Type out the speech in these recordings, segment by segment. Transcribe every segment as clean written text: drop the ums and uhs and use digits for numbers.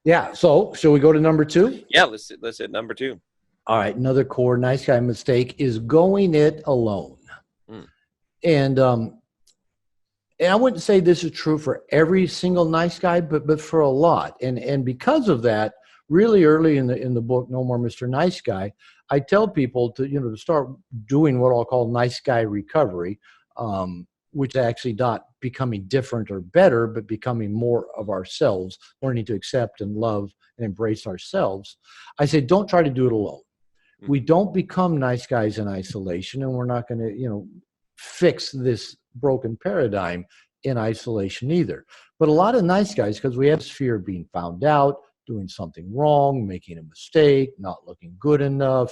Yeah. So shall we go to number two? Yeah, let's hit number two. All right. Another core nice guy mistake is going it alone. Hmm. And I wouldn't say this is true for every single nice guy, but for a lot. And because of that, really early in the book, No More Mr. Nice Guy, I tell people to start doing what I'll call nice guy recovery, which is actually not becoming different or better, but becoming more of ourselves, learning to accept and love and embrace ourselves. I say, don't try to do it alone. We don't become nice guys in isolation, and we're not going to, fix this broken paradigm in isolation either. But a lot of nice guys, because we have this fear of being found out, doing something wrong, making a mistake, not looking good enough,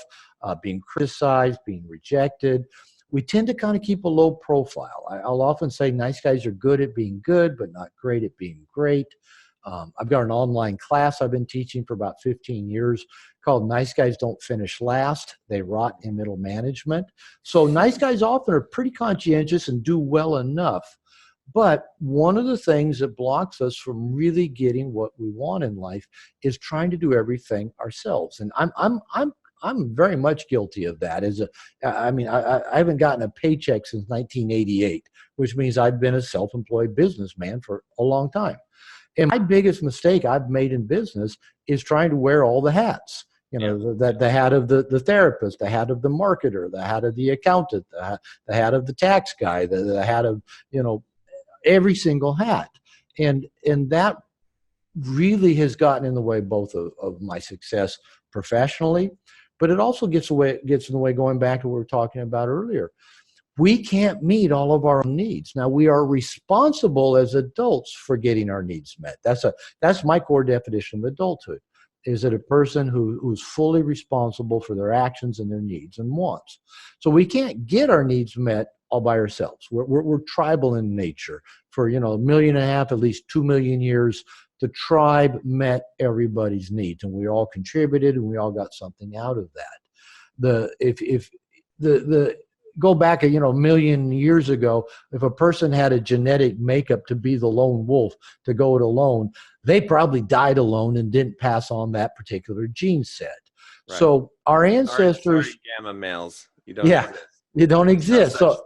being criticized, being rejected, we tend to kind of keep a low profile. I'll often say nice guys are good at being good, but not great at being great. I've got an online class I've been teaching for about 15 years called Nice Guys Don't Finish Last. They rot in middle management. So nice guys often are pretty conscientious and do well enough. But one of the things that blocks us from really getting what we want in life is trying to do everything ourselves. And I'm very much guilty of that. I haven't gotten a paycheck since 1988, which means I've been a self-employed businessman for a long time. And my biggest mistake I've made in business is trying to wear all the hats. The hat of the therapist, the hat of the marketer, the hat of the accountant, the hat of the tax guy, the hat of, every single hat. And that really has gotten in the way both of my success professionally, but it also gets in the way going back to what we were talking about earlier. We can't meet all of our own needs. Now, we are responsible as adults for getting our needs met. That's my core definition of adulthood, is that a person who's fully responsible for their actions and their needs and wants. So we can't get our needs met all by ourselves. We're tribal in nature. For 1.5 million, at least 2 million years, the tribe met everybody's needs, and we all contributed, and we all got something out of that. Go back a million years ago, if a person had a genetic makeup to be the lone wolf, to go it alone, they probably died alone and didn't pass on that particular gene set. Right. So our ancestors, sorry, gamma males, you don't exist. You don't exist. No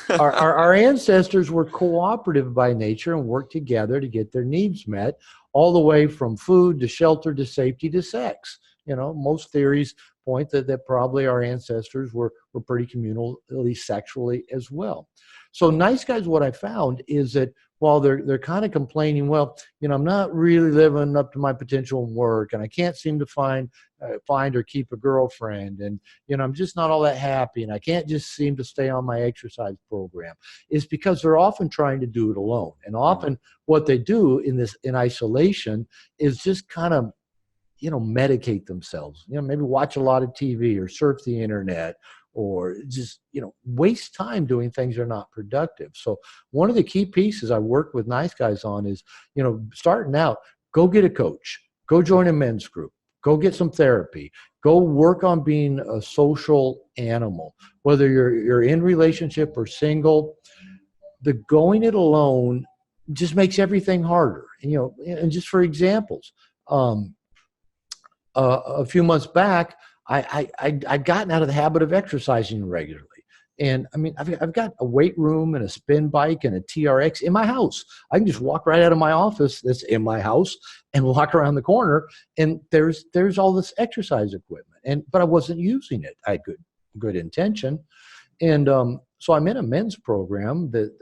so our ancestors were cooperative by nature and worked together to get their needs met, all the way from food to shelter to safety to sex. Most theories point that probably our ancestors were pretty communal, at least sexually as well. So nice guys, what I found is that while they're kind of complaining, well, I'm not really living up to my potential in work, and I can't seem to find or keep a girlfriend, and I'm just not all that happy, and I can't just seem to stay on my exercise program, is because they're often trying to do it alone. And often what they do in isolation is just kind of medicate themselves, maybe watch a lot of TV or surf the internet, or just, waste time doing things that are not productive. So one of the key pieces I work with nice guys on is, starting out, go get a coach, go join a men's group, go get some therapy, go work on being a social animal, whether you're in relationship or single. The going it alone just makes everything harder. And just for examples, a few months back, I'd gotten out of the habit of exercising regularly. And I've got a weight room and a spin bike and a TRX in my house. I can just walk right out of my office that's in my house and walk around the corner, and there's all this exercise equipment. But I wasn't using it. I had good intention. And so I'm in a men's program that,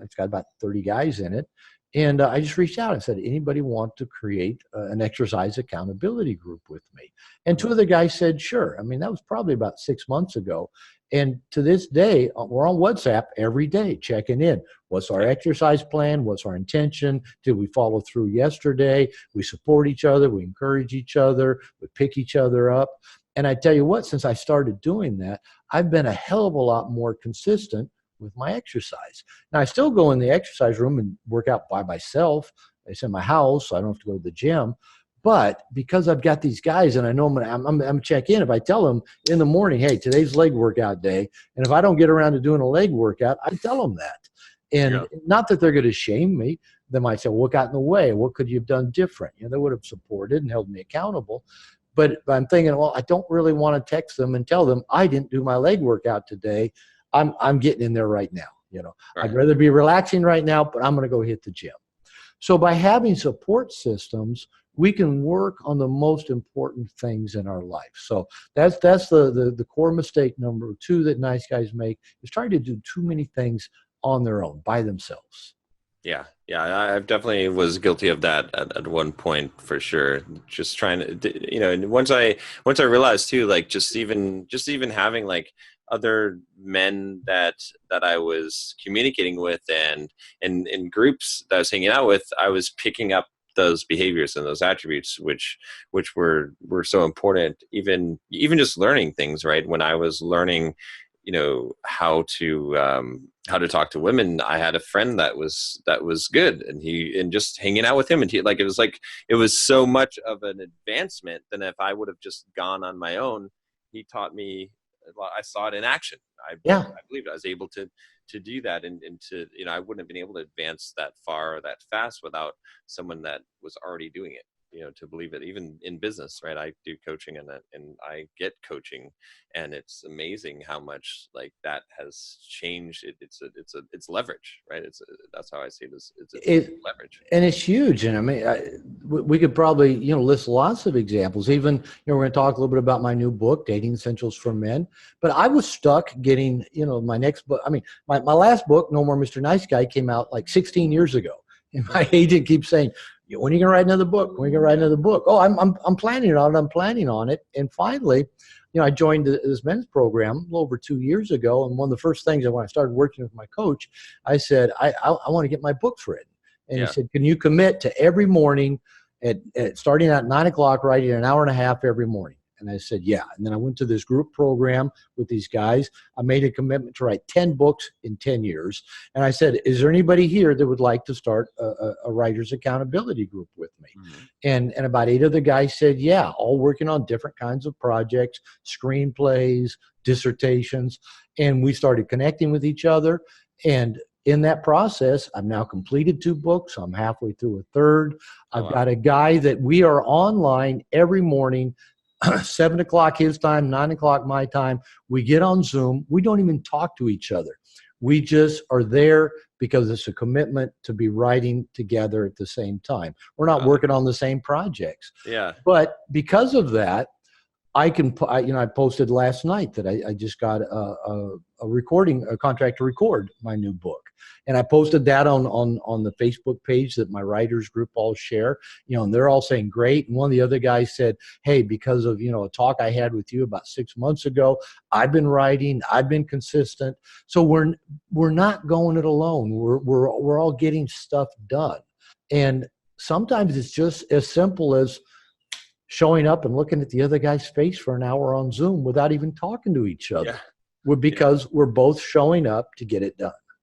it's got about 30 guys in it. And I just reached out and said, anybody want to create an exercise accountability group with me? And 2 of the guys said, sure. That was probably about 6 months ago. And to this day, we're on WhatsApp every day, checking in. What's our exercise plan? What's our intention? Did we follow through yesterday? We support each other. We encourage each other. We pick each other up. And I tell you what, since I started doing that, I've been a hell of a lot more consistent with my exercise. Now, I still go in the exercise room and work out by myself. It's in my house, so I don't have to go to the gym. But because I've got these guys and I know I'm check in, if I tell them in the morning, hey, today's leg workout day, and if I don't get around to doing a leg workout, I tell them that. And not that they're going to shame me, they might say, well, what got in the way? What could you have done different? They would have supported and held me accountable. But I'm thinking, well, I don't really want to text them and tell them I didn't do my leg workout today. I'm getting in there right now. I'd rather be relaxing right now, but I'm going to go hit the gym. So by having support systems, we can work on the most important things in our life. So that's the core mistake number 2 that nice guys make, is trying to do too many things on their own, by themselves. Yeah. I definitely was guilty of that at one point, for sure. Just trying to, and once I realized too, like just even having like other men that I was communicating with and in groups that I was hanging out with, I was picking up those behaviors and those attributes, which were so important. Even just learning things, right? When I was learning, how to talk to women, I had a friend that was good, and just hanging out with him, and it was so much of an advancement than if I would have just gone on my own. He taught me. I saw it in action. I believed I was able to do that, and to, I wouldn't have been able to advance that far or that fast without someone that was already doing it. To believe it, even in business, right? I do coaching and I get coaching, and it's amazing how much like that has changed. It's leverage, right? That's how I see this. It's leverage, and it's huge. And I mean, we could probably list lots of examples. Even we're going to talk a little bit about my new book, Dating Essentials for Men. But I was stuck getting my next book. I mean, my last book, No More Mr. Nice Guy, came out like 16 years ago, and my agent keeps saying, when are you going to write another book? When are you going to write another book? Oh, I'm planning on it. I'm planning on it. And finally, I joined this men's program a little over 2 years ago. And one of the first things when I started working with my coach, I said, I want to get my books written. And he said, can you commit to every morning at starting at 9 o'clock, writing an hour and a half every morning? And I said, yeah. And then I went to this group program with these guys. I made a commitment to write 10 books in 10 years. And I said, is there anybody here that would like to start a writer's accountability group with me? Mm-hmm. And about 8 of the guys said, yeah, all working on different kinds of projects, screenplays, dissertations. And we started connecting with each other. And in that process, I've now completed 2 books. I'm halfway through a third. I've got a guy that we are online every morning, 7 o'clock his time, 9 o'clock my time. We get on Zoom. We don't even talk to each other. We just are there because it's a commitment to be writing together at the same time. We're not working on the same projects. Yeah. But because of that, I posted last night that I just got a contract to record my new book. And I posted that on the Facebook page that my writers group all share, and they're all saying great. And one of the other guys said, hey, because of, a talk I had with you about 6 months ago, I've been writing, I've been consistent. So we're not going it alone. We're all getting stuff done. And sometimes it's just as simple as showing up and looking at the other guy's face for an hour on Zoom without even talking to each other. Because we're both showing up to get it done.